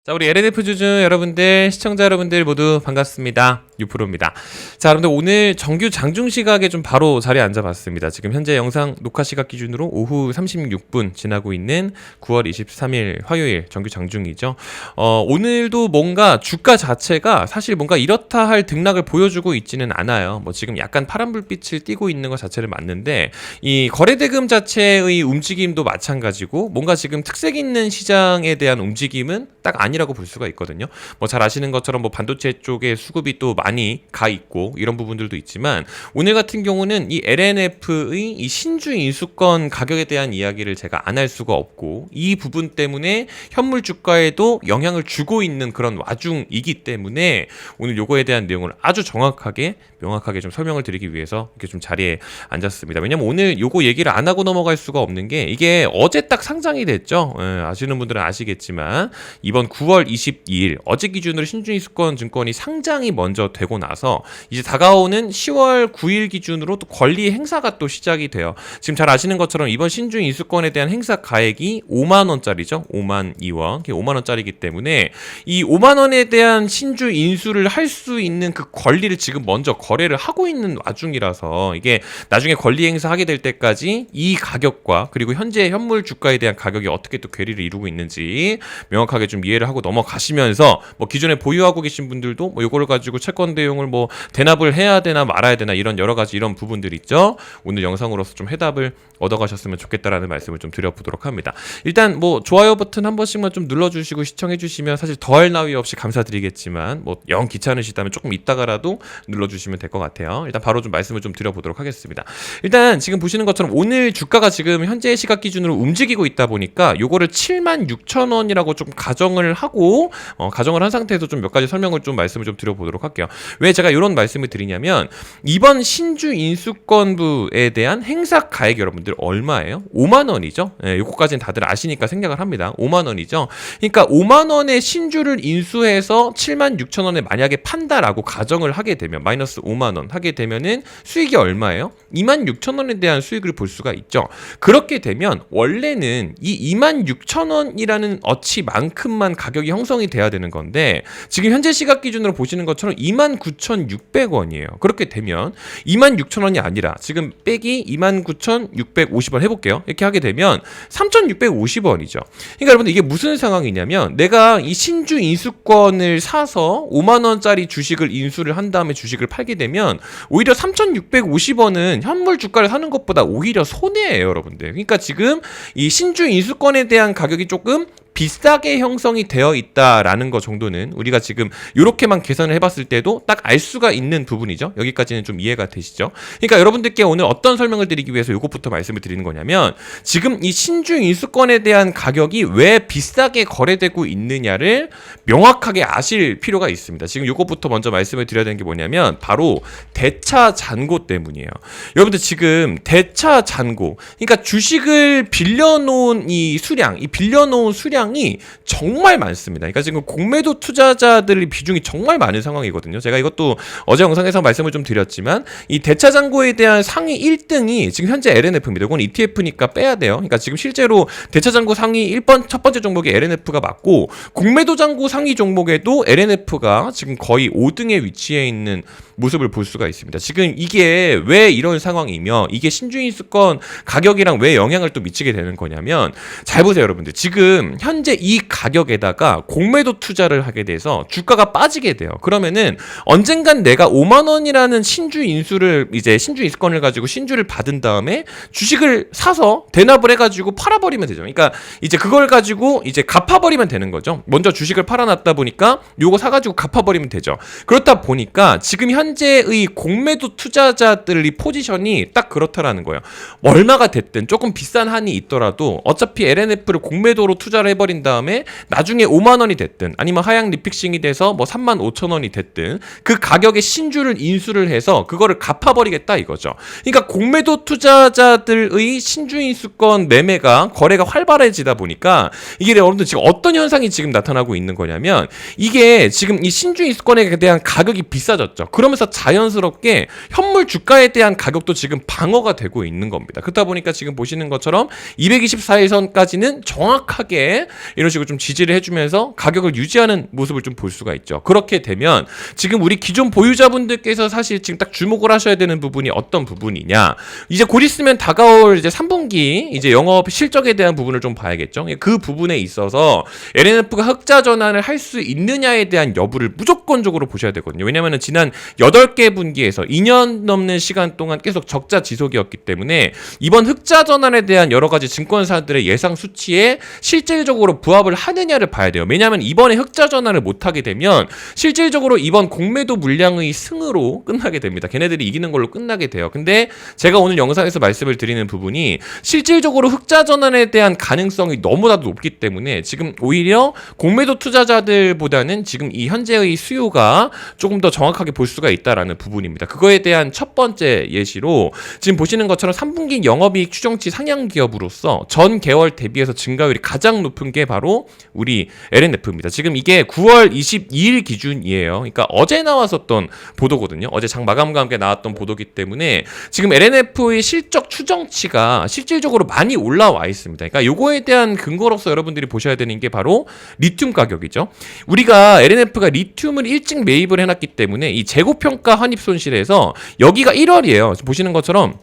자, 우리 LNF 주주 여러분들, 시청자 여러분들 모두 반갑습니다. 유프로입니다. 자, 여러분들 오늘 정규 장중 시각에 좀 바로 자리에 앉아봤습니다. 지금 현재 영상 녹화 시각 기준으로 오후 36분 지나고 있는 9월 23일 화요일 정규 장중이죠. 오늘도 뭔가 주가 자체가 사실 뭔가 이렇다 할 등락을 보여주고 있지는 않아요. 뭐 지금 약간 파란 불빛을 띠고 있는 것 자체를 맞는데 이 거래대금 자체의 움직임도 마찬가지고 뭔가 지금 특색 있는 시장에 대한 움직임은 딱 아니라고 볼 수가 있거든요. 뭐 잘 아시는 것처럼 뭐 반도체 쪽에 수급이 또 많이 가 있고 이런 부분들도 있지만 오늘 같은 경우는 이 LNF의 이 신주 인수권 가격에 대한 이야기를 제가 안 할 수가 없고 이 부분 때문에 현물 주가에도 영향을 주고 있는 그런 와중이기 때문에 오늘 요거에 대한 내용을 아주 정확하게 명확하게 좀 설명을 드리기 위해서 이렇게 좀 자리에 앉았습니다. 왜냐면 오늘 요거 얘기를 안 하고 넘어갈 수가 없는 게 이게 어제 딱 상장이 됐죠. 아시는 분들은 아시겠지만 이번 9월 22일 어제 기준으로 신주인수권 증권이 상장이 먼저 되고 나서 이제 다가오는 10월 9일 기준으로 또 권리 행사가 또 시작이 돼요. 지금 잘 아시는 것처럼 이번 신주인수권에 대한 행사 가액이 5만 원짜리죠. 5만 2원. 5만 원짜리이기 때문에 이 5만 원에 대한 신주 인수를 할 수 있는 그 권리를 지금 먼저 거래를 하고 있는 와중이라서 이게 나중에 권리 행사하게 될 때까지 이 가격과 그리고 현재 현물 주가에 대한 가격이 어떻게 또 괴리를 이루고 있는지 명확하게 좀 이해를 하고 넘어가시면서 뭐 기존에 보유하고 계신 분들도 뭐 요거를 가지고 채권 대용을 뭐 대납을 해야 되나 말아야 되나 이런 여러 가지 이런 부분들 있죠. 오늘 영상으로서 좀 해답을 얻어가셨으면 좋겠다라는 말씀을 좀 드려보도록 합니다. 일단 뭐 좋아요 버튼 한 번씩만 좀 눌러주시고 시청해주시면 사실 더할 나위 없이 감사드리겠지만 뭐 영 귀찮으시다면 조금 이따가라도 눌러주시면 될 것 같아요. 일단 바로 좀 말씀을 좀 드려보도록 하겠습니다. 일단 지금 보시는 것처럼 오늘 주가가 지금 현재 시각 기준으로 움직이고 있다 보니까 요거를 76,000원이라고 좀 가정을 하고 가정을 한 상태에서 좀 몇 가지 설명을 좀 말씀을 좀 드려보도록 할게요. 왜 제가 이런 말씀을 드리냐면 이번 신주 인수권부에 대한 행사 가액 여러분들 얼마예요? 5만 원이죠. 예, 요거까지는 다들 아시니까 생략을 합니다. 5만 원이죠. 그러니까 5만 원의 신주를 인수해서 76,000원에 만약에 판다라고 가정을 하게 되면 마이너스 5만 원 하게 되면은 수익이 얼마예요? 26,000원에 대한 수익을 볼 수가 있죠. 그렇게 되면 원래는 이 26,000원이라는 어치만큼만 가격이 형성이 돼야 되는 건데 지금 현재 시각 기준으로 보시는 것처럼 29,600원이에요. 그렇게 되면 26,000원이 아니라 지금 빼기 29,650원 해볼게요. 이렇게 하게 되면 3,650원이죠. 그러니까 여러분들 이게 무슨 상황이냐면 내가 이 신주 인수권을 사서 5만 원짜리 주식을 인수를 한 다음에 주식을 팔게 되면 오히려 3,650원은 현물 주가를 사는 것보다 오히려 손해예요, 여러분들. 그러니까 지금 이 신주 인수권에 대한 가격이 조금 비싸게 형성이 되어 있다라는 것 정도는 우리가 지금 이렇게만 계산을 해봤을 때도 딱 알 수가 있는 부분이죠. 여기까지는 좀 이해가 되시죠? 그러니까 여러분들께 오늘 어떤 설명을 드리기 위해서 이것부터 말씀을 드리는 거냐면 지금 이 신주 인수권에 대한 가격이 왜 비싸게 거래되고 있느냐를 명확하게 아실 필요가 있습니다. 지금 이것부터 먼저 말씀을 드려야 되는 게 뭐냐면 바로 대차 잔고 때문이에요. 여러분들 지금 대차 잔고, 그러니까 주식을 빌려놓은 이 빌려놓은 수량이 정말 많습니다. 그러니까 지금 공매도 투자자들의 비중이 정말 많은 상황이거든요. 제가 이것도 어제 영상에서 말씀을 좀 드렸지만 이 대차 잔고에 대한 상위 1등이 지금 현재 LNF입니다. 이건 ETF니까 빼야 돼요. 그러니까 지금 실제로 대차 잔고 상위 첫 번째 종목이 LNF가 맞고 공매도 잔고 상위 종목에도 LNF가 지금 거의 5등에 위치해 있는 모습을 볼 수가 있습니다. 지금 이게 왜 이런 상황이며 이게 신주인수권 가격이랑 왜 영향을 또 미치게 되는 거냐면 잘 보세요, 여러분들. 지금 현재 이 가격에다가 공매도 투자를 하게 돼서 주가가 빠지게 돼요. 그러면은 언젠간 내가 5만 원이라는 신주인수권을 가지고 신주를 받은 다음에 주식을 사서 대납을 해가지고 팔아버리면 되죠. 그러니까 이제 그걸 가지고 이제 갚아버리면 되는 거죠. 먼저 주식을 팔아놨다 보니까 요거 사가지고 갚아버리면 되죠. 그렇다 보니까 지금 현재의 공매도 투자자들의 포지션이 딱 그렇다라는 거예요. 얼마가 됐든 조금 비싼 한이 있더라도 어차피 LNF를 공매도로 투자를 해버린 다음에 나중에 5만 원이 됐든 아니면 하향 리픽싱이 돼서 뭐 3만 5천 원이 됐든 그 가격의 신주를 인수를 해서 그거를 갚아버리겠다 이거죠. 그러니까 공매도 투자자들의 신주인수권 매매가 거래가 활발해지다 보니까 이게 여러분들 지금 어떤 현상이 지금 나타나고 있는 거냐면 이게 지금 이 신주인수권에 대한 가격이 비싸졌죠. 그러면서 자연스럽게 현물 주가에 대한 가격도 지금 방어가 되고 있는 겁니다. 그렇다 보니까 지금 보시는 것처럼 224일선까지는 정확하게 이런 식으로 좀 지지를 해주면서 가격을 유지하는 모습을 좀 볼 수가 있죠. 그렇게 되면 지금 우리 기존 보유자분들께서 사실 지금 딱 주목을 하셔야 되는 부분이 어떤 부분이냐, 이제 곧 있으면 다가올 이제 3분기 이제 영업 실적에 대한 부분을 좀 봐야겠죠. 그 부분에 있어서 LNF가 흑자 전환을 할 수 있느냐에 대한 여부를 무조건적으로 보셔야 되거든요. 왜냐하면 지난 8개 분기에서 2년 넘는 시간 동안 계속 적자 지속이었기 때문에 이번 흑자 전환에 대한 여러 가지 증권사들의 예상 수치에 실질적으로 부합을 하느냐를 봐야 돼요. 왜냐하면 이번에 흑자 전환을 못하게 되면 실질적으로 이번 공매도 물량의 승으로 끝나게 됩니다. 걔네들이 이기는 걸로 끝나게 돼요. 근데 제가 오늘 영상에서 말씀을 드리는 부분이 실질적으로 흑자 전환에 대한 가능성이 너무나도 높기 때문에 지금 오히려 공매도 투자자들보다는 지금 이 현재의 수요가 조금 더 정확하게 볼 수가 있다라는 부분입니다. 그거에 대한 첫 번째 예시로 지금 보시는 것처럼 3분기 영업이익 추정치 상향 기업으로서 전 개월 대비해서 증가율이 가장 높은 게 바로 우리 LNF입니다. 지금 이게 9월 22일 기준이에요. 그러니까 어제 나왔었던 보도거든요. 어제 장 마감과 함께 나왔던 보도기 때문에 지금 LNF의 실적 추정치가 실질적으로 많이 올라와 있습니다. 그러니까 요거에 대한 근거로서 여러분들이 보셔야 되는 게 바로 리튬 가격이죠. 우리가 LNF가 리튬을 일찍 매입을 해놨기 때문에 이 재고평가 환입 손실에서 여기가 1월이에요. 보시는 것처럼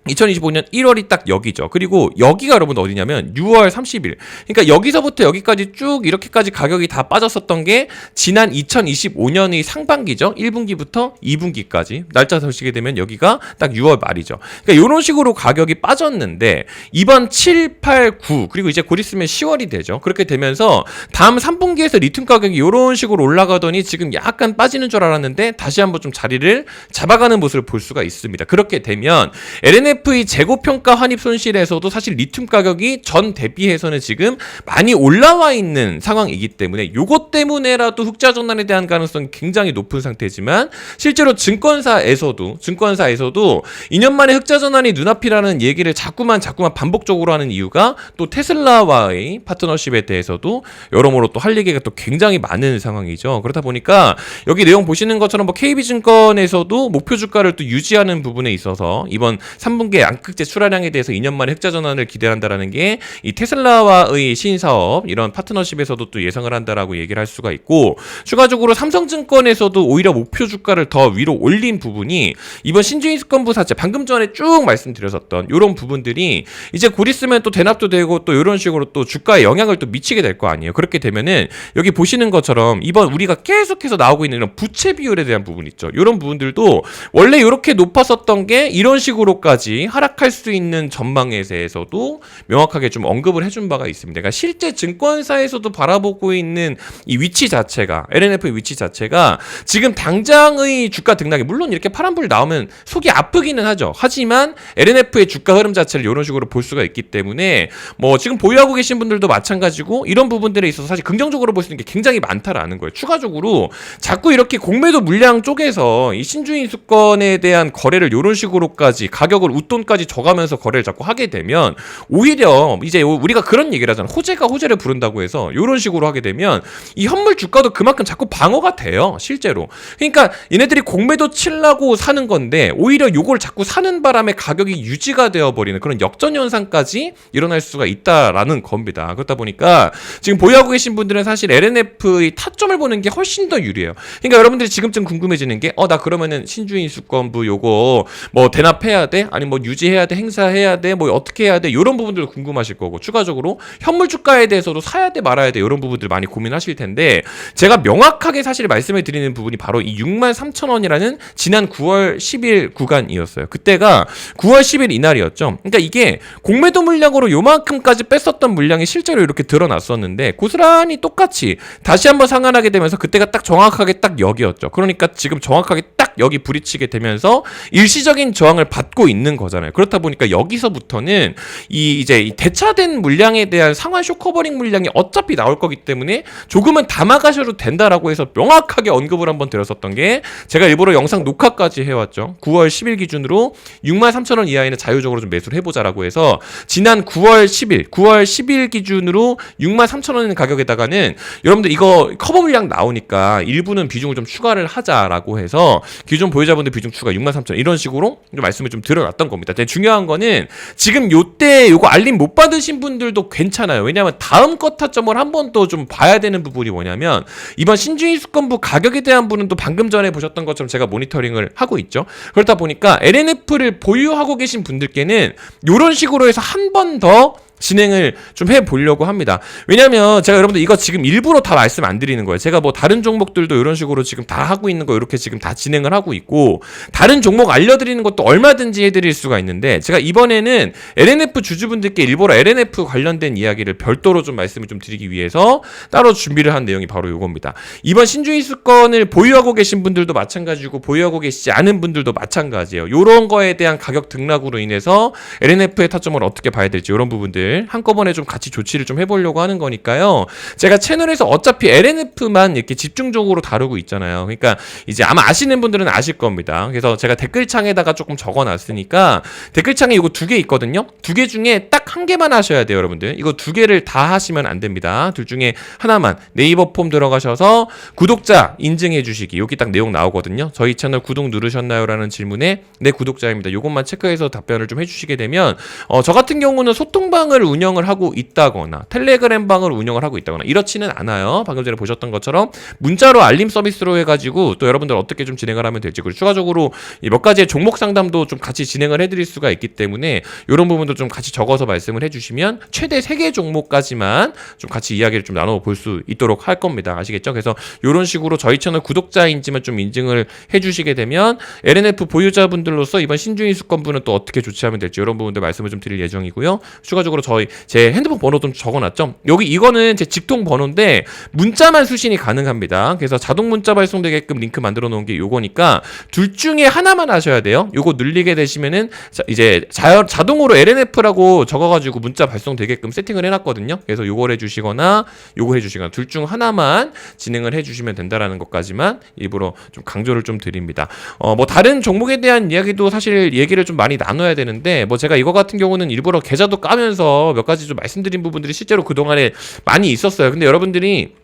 2025년 1월이 딱 여기죠. 그리고 여기가 여러분 어디냐면 6월 30일. 그러니까 여기서부터 여기까지 쭉 이렇게까지 가격이 다 빠졌었던 게 지난 2025년의 상반기죠. 1분기부터 2분기까지. 날짜 보시게 되면 여기가 딱 6월 말이죠. 그러니까 이런 식으로 가격이 빠졌는데 이번 7, 8, 9 그리고 이제 곧 있으면 10월이 되죠. 그렇게 되면서 다음 3분기에서 리튬 가격이 이런 식으로 올라가더니 지금 약간 빠지는 줄 알았는데 다시 한번 좀 자리를 잡아가는 모습을 볼 수가 있습니다. 그렇게 되면 LNF의 재고평가 환입 손실에서도 사실 리튬 가격이 전 대비해서는 지금 많이 올라와 있는 상황이기 때문에 요것 때문에라도 흑자 전환에 대한 가능성이 굉장히 높은 상태지만 실제로 증권사에서도 2년 만에 흑자 전환이 눈앞이라는 얘기를 자꾸만 반복적으로 하는 이유가 또 테슬라와의 파트너십에 대해서도 여러모로 또 할 얘기가 또 굉장히 많은 상황이죠. 그렇다 보니까 여기 내용 보시는 것처럼 뭐 KB증권에서도 목표 주가를 또 유지하는 부분에 있어서 이번 3분기 양극재 출하량에 대해서 2년 만에 흑자 전환을 기대한다라는 게 이 테슬라와의 신사업 이런 파트너십에서도 또 예상을 한다라고 얘기를 할 수가 있고, 추가적으로 삼성증권에서도 오히려 목표 주가를 더 위로 올린 부분이 이번 신주인수권부 사채 방금 전에 쭉 말씀드렸었던 이런 부분들이 이제 곧 있으면 또 대납도 되고 또 이런 식으로 또 주가에 영향을 또 미치게 될 거 아니에요. 그렇게 되면은 여기 보시는 것처럼 이번 우리가 계속해서 나오고 있는 이런 부채 비율에 대한 부분 있죠. 이런 부분들도 원래 이렇게 높았었던 게 이런 식으로까지 하락할 수 있는 전망에 대해서도 명확하게 좀 언급을 해준 바가 있습니다. 그러니까 실제 증권사에서도 바라보고 있는 이 위치 자체가, LNF의 위치 자체가 지금 당장의 주가 등락이 물론 이렇게 파란불 나오면 속이 아프기는 하죠. 하지만 LNF의 주가 흐름 자체를 이런 식으로 볼 수가 있기 때문에 뭐 지금 보유하고 계신 분들도 마찬가지고 이런 부분들에 있어서 사실 긍정적으로 볼 수 있는 게 굉장히 많다라는 거예요. 추가적으로 자꾸 이렇게 공매도 물량 쪽에서 이 신주인 수권에 대한 거래를 이런 식으로까지 가격을 웃돈까지 줘가면서 거래를 자꾸 하게 되면 오히려 이제 우리가 그런 얘기를 하잖아. 호재가 호재를 부른다고 해서 이런 식으로 하게 되면 이 현물 주가도 그만큼 자꾸 방어가 돼요. 실제로. 그러니까 얘네들이 공매도 치려고 사는 건데 오히려 요걸 자꾸 사는 바람에 가격이 유지가 되어버리는 그런 역전 현상까지 일어날 수가 있다라는 겁니다. 그렇다 보니까 지금 보유하고 계신 분들은 사실 LNF의 타점을 보는 게 훨씬 더 유리해요. 그러니까 여러분들이 지금쯤 궁금해지는 게 나 그러면은 신주인 수권부 요거 뭐 대납해야 돼? 아니 뭐 유지해야 돼? 행사해야 돼? 뭐 어떻게 해야 돼? 이런 부분들 궁금하실 거고, 추가적으로 현물 주가에 대해서도 사야 돼 말아야 돼 이런 부분들 많이 고민하실 텐데, 제가 명확하게 사실 말씀을 드리는 부분이 바로 이 63,000원이라는 지난 9월 10일 구간이었어요. 그때가 9월 10일 이날이었죠. 그러니까 이게 공매도 물량으로 요만큼까지 뺐었던 물량이 실제로 이렇게 드러났었는데 고스란히 똑같이 다시 한번 상한하게 되면서 그때가 딱 정확하게 딱 여기였죠. 그러니까 지금 정확하게 딱 여기 부딪히게 되면서 일시적인 저항을 받고 있는 거잖아요. 그렇다 보니까 여기서부터는 이제 이 대차된 물량에 대한 상환 쇼커버링 물량이 어차피 나올 거기 때문에 조금은 담아가셔도 된다라고 해서 명확하게 언급을 한번 드렸었던 게, 제가 일부러 영상 녹화까지 해왔죠. 9월 10일 기준으로 63,000원 이하에는 자유적으로 좀 매수를 해보자라고 해서 지난 9월 10일 기준으로 63,000원 가격에다가는 여러분들 이거 커버 물량 나오니까 일부는 비중을 좀 추가를 하자라고 해서 기존 보유자분들 비중 추가 63,000 이런 식으로 좀 말씀을 좀 드려놨던 겁니다. 근데 중요한 거는 지금 요때 요거 알림 못 받으신 분들도 괜찮아요. 왜냐하면 다음 거 타점을 한 번 또 좀 봐야 되는 부분이 뭐냐면 이번 신주인 수권부 가격에 대한 부분은 또 방금 전에 보셨던 것처럼 제가 모니터링을 하고 있죠. 그렇다 보니까 LNF를 보유하고 계신 분들께는 이런 식으로 해서 한 번 더 진행을 좀 해보려고 합니다. 왜냐면 제가 여러분들 이거 지금 일부러 다 말씀 안 드리는 거예요. 제가 뭐 다른 종목들도 이런 식으로 지금 다 하고 있는 거 이렇게 지금 다 진행을 하고 있고 다른 종목 알려드리는 것도 얼마든지 해드릴 수가 있는데 제가 이번에는 LNF 주주분들께 일부러 LNF 관련된 이야기를 별도로 좀 말씀을 좀 드리기 위해서 따로 준비를 한 내용이 바로 이겁니다. 이번 신주인 수권을 보유하고 계신 분들도 마찬가지고 보유하고 계시지 않은 분들도 마찬가지예요. 요런 거에 대한 가격 등락으로 인해서 LNF의 타점을 어떻게 봐야 될지 이런 부분들 한꺼번에 좀 같이 조치를 좀 해보려고 하는 거니까요. 제가 채널에서 어차피 LNF만 이렇게 집중적으로 다루고 있잖아요. 그러니까 이제 아마 아시는 분들은 아실 겁니다. 그래서 제가 댓글창에다가 조금 적어놨으니까 댓글창에 이거 2개 있거든요. 2개 중에 딱 1개만 하셔야 돼요, 여러분들. 이거 2개를 다 하시면 안 됩니다. 둘 중에 하나만 네이버 폼 들어가셔서 구독자 인증해 주시기 여기 딱 내용 나오거든요. 저희 채널 구독 누르셨나요? 라는 질문에 네 구독자입니다. 요것만 체크해서 답변을 좀 해주시게 되면 저 같은 경우는 소통방을 운영을 하고 있다거나 텔레그램 방을 운영을 하고 있다거나 이렇지는 않아요. 방금 전에 보셨던 것처럼 문자로 알림 서비스로 해가지고 또 여러분들 어떻게 좀 진행을 하면 될지 그리고 추가적으로 몇 가지의 종목 상담도 좀 같이 진행을 해드릴 수가 있기 때문에 이런 부분도 좀 같이 적어서 말씀을 해주시면 최대 3개 종목까지만 좀 같이 이야기를 좀 나눠볼 수 있도록 할 겁니다. 아시겠죠? 그래서 이런 식으로 저희 채널 구독자인지만 좀 인증을 해주시게 되면 LNF 보유자분들로서 이번 신주인 수권부는 또 어떻게 조치하면 될지 이런 부분들 말씀을 좀 드릴 예정이고요. 추가적으로 제 핸드폰 번호 좀 적어놨죠. 여기 이거는 제 직통 번호인데 문자만 수신이 가능합니다. 그래서 자동 문자 발송되게끔 링크 만들어 놓은 게 요거니까 둘 중에 하나만 하셔야 돼요. 요거 눌리게 되시면은 이제 자동으로 LNF라고 적어가지고 문자 발송되게끔 세팅을 해놨거든요. 그래서 요걸 해주시거나 요거 해주시거나 둘 중 하나만 진행을 해주시면 된다라는 것까지만 일부러 좀 강조를 좀 드립니다. 뭐 다른 종목에 대한 이야기도 사실 얘기를 좀 많이 나눠야 되는데 뭐 제가 이거 같은 경우는 일부러 계좌도 까면서 몇 가지 좀 말씀드린 부분들이 실제로 그동안에 많이 있었어요. 근데 여러분들이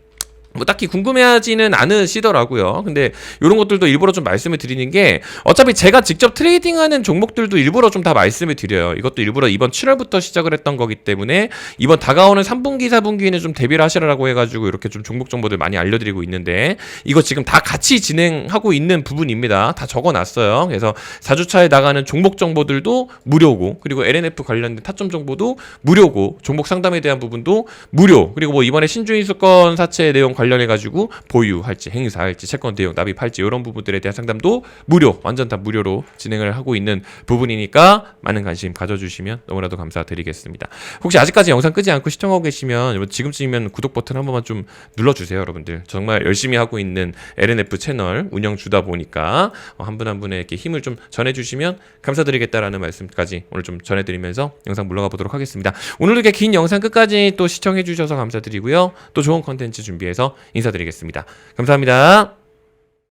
뭐 딱히 궁금해하지는 않으시더라고요. 근데 이런 것들도 일부러 좀 말씀을 드리는 게 어차피 제가 직접 트레이딩하는 종목들도 일부러 좀 다 말씀을 드려요. 이것도 일부러 이번 7월부터 시작을 했던 거기 때문에 이번 다가오는 3분기, 4분기에는 좀 대비를 하시라고 해가지고 이렇게 좀 종목 정보들 많이 알려드리고 있는데 이거 지금 다 같이 진행하고 있는 부분입니다. 다 적어놨어요. 그래서 4주차에 나가는 종목 정보들도 무료고 그리고 LNF 관련된 타점 정보도 무료고 종목 상담에 대한 부분도 무료 그리고 뭐 이번에 신주인 수권 사채 내용 관련해가지고 보유할지 행사할지 채권 대용 납입할지 이런 부분들에 대한 상담도 무료 완전 다 무료로 진행을 하고 있는 부분이니까 많은 관심 가져주시면 너무나도 감사드리겠습니다. 혹시 아직까지 영상 끄지 않고 시청하고 계시면 지금쯤이면 구독 버튼 한 번만 좀 눌러주세요. 여러분들 정말 열심히 하고 있는 LNF 채널 운영 주다 보니까 한 분 한 분의 이렇게 힘을 좀 전해주시면 감사드리겠다라는 말씀까지 오늘 좀 전해드리면서 영상 물러가 보도록 하겠습니다. 오늘도 이렇게 긴 영상 끝까지 또 시청해주셔서 감사드리고요. 또 좋은 컨텐츠 준비해서 인사드리겠습니다. 감사합니다.